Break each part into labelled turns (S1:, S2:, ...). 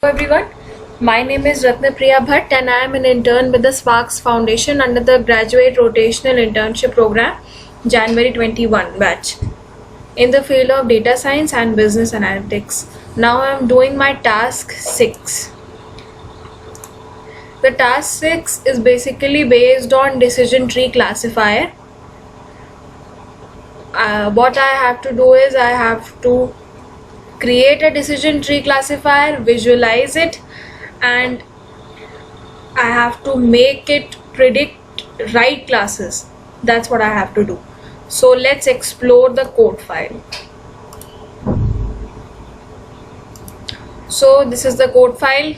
S1: Hello everyone, my name is Ratnapriya Bhatt and I am an intern with the Sparks Foundation under the Graduate Rotational Internship Program January 21 batch in the field of data science and business analytics. Now I am doing my task 6. The task 6 is basically based on decision tree classifier. What I have to do is I have to create a decision tree classifier, visualize it, and I have to make it predict right classes. That's what I have to do. So let's explore the code file. So this is the code file.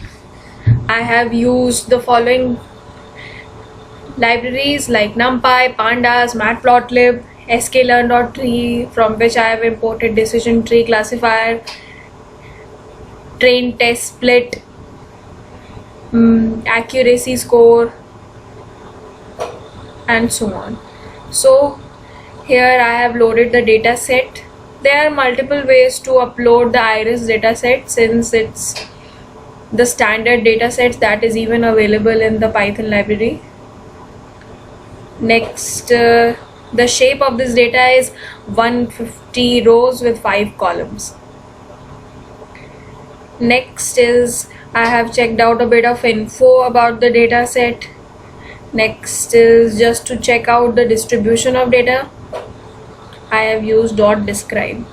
S1: I have used the following libraries like NumPy, Pandas, Matplotlib, sklearn.tree, from which I have imported decision tree classifier, train test split, accuracy score, and so on. So here I have loaded the data set. There are multiple ways to upload the iris data set, since it's the standard data set that is even available in the Python library. Next, the shape of this data is 150 rows with 5 columns. Next is I have checked out a bit of info about the data set. Next is just to check out the distribution of data. I have used .describe.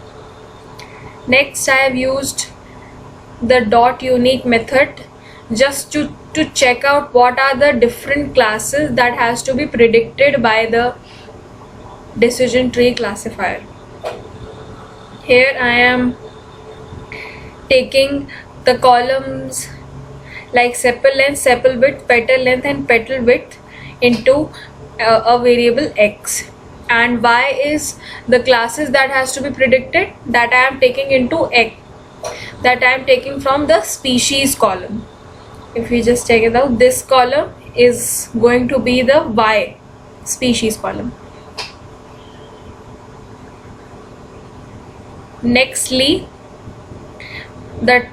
S1: Next I have used the .unique method just to check out what are the different classes that has to be predicted by the decision tree classifier. Here I am taking the columns like sepal length, sepal width, petal length and petal width into a variable x, and y is the classes that has to be predicted that I am taking into x, that I am taking from the species column. If we just check it out, this column is going to be the y species column. Nextly, the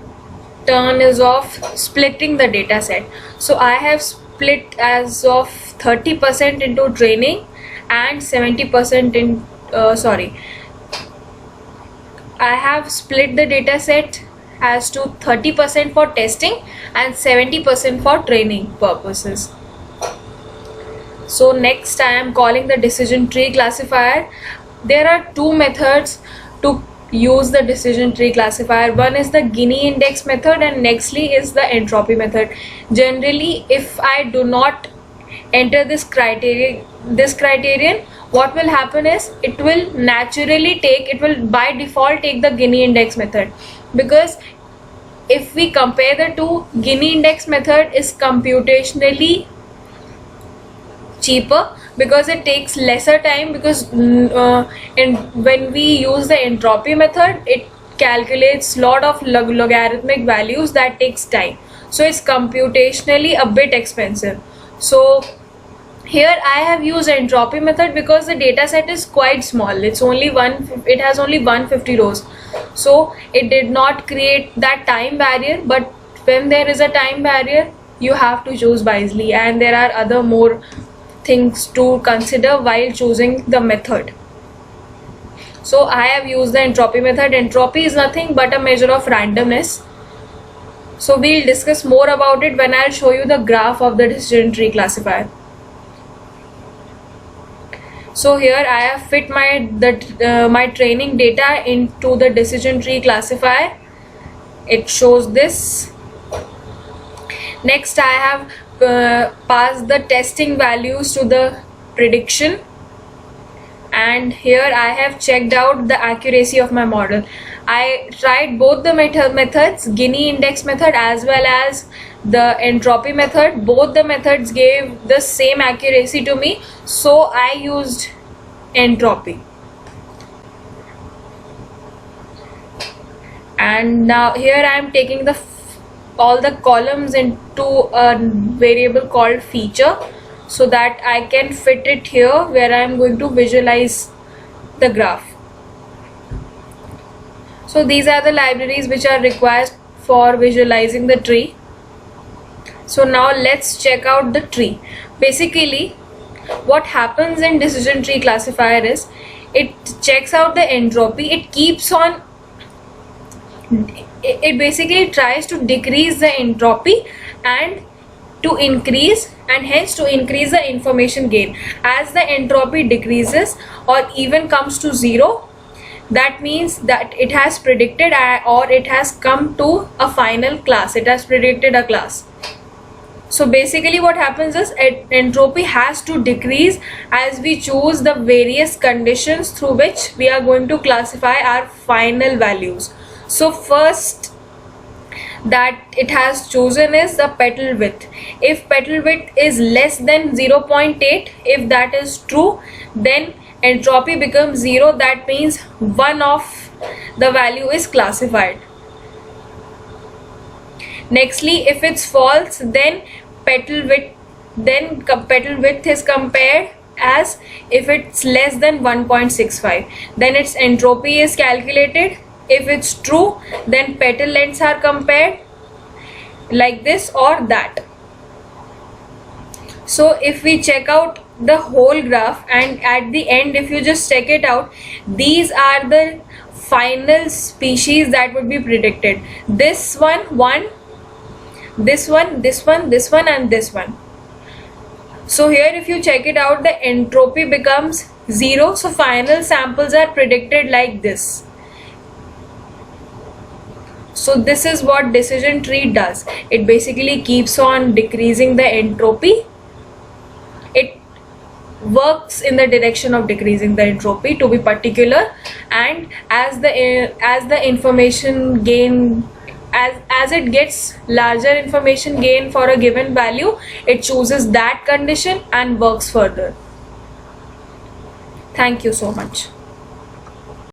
S1: turn is of splitting the data set. So I have split as of 30% into training and 70% in I have split the data set as to 30% for testing and 70% for training purposes. So next I am calling the decision tree classifier. There are two methods to use the decision tree classifier. One is the Guinea index method and nextly is the entropy method. Generally, if I do not enter this criterion, what will happen is it will by default take the Guinea index method, because if we compare the two, Guinea index method is computationally cheaper because it takes lesser time, because when we use the entropy method, it calculates lot of logarithmic values that takes time, so it's computationally a bit expensive. So here I have used entropy method because the data set is quite small. It has only 150 rows, so it did not create that time barrier. But when there is a time barrier, you have to choose wisely, and there are other more things to consider while choosing the method. So I have used the entropy method. Entropy is nothing but a measure of randomness. So we'll discuss more about it when I'll show you the graph of the decision tree classifier. So here I have fit my training data into the decision tree classifier. It shows this. Next I have passed the testing values to the prediction, and here I have checked out the accuracy of my model. I tried both the methods, Guinea index method as well as the entropy method. Both the methods gave the same accuracy to me, so I used entropy. And now here I am taking all the columns into a variable called feature, so that I can fit it here where I am going to visualize the graph. So these are the libraries which are required for visualizing the tree. So now let's check out the tree. Basically, what happens in decision tree classifier is it checks out the entropy. It keeps on, it basically tries to decrease the entropy and to increase, and hence to increase the information gain. As the entropy decreases or even comes to zero, that means that it has predicted or it has come to a final class. It has predicted a class. So basically what happens is entropy has to decrease as we choose the various conditions through which we are going to classify our final values. So first that it has chosen is the petal width. If petal width is less than 0.8, if that is true, then entropy becomes 0. That means one of the value is classified. Nextly, if it's false, then petal width is compared as if it's less than 1.65. Then its entropy is calculated. If it's true, then petal lengths are compared like this or that. So if we check out the whole graph, and at the end if you just check it out, these are the final species that would be predicted. This one, this one, this one, this one, and this one. So here if you check it out, the entropy becomes 0. So final samples are predicted like this. So this is what decision tree does. It basically keeps on decreasing the entropy. It works in the direction of decreasing the entropy, to be particular, and as the information gain, as it gets larger information gain for a given value, it chooses that condition and works further. Thank you so much.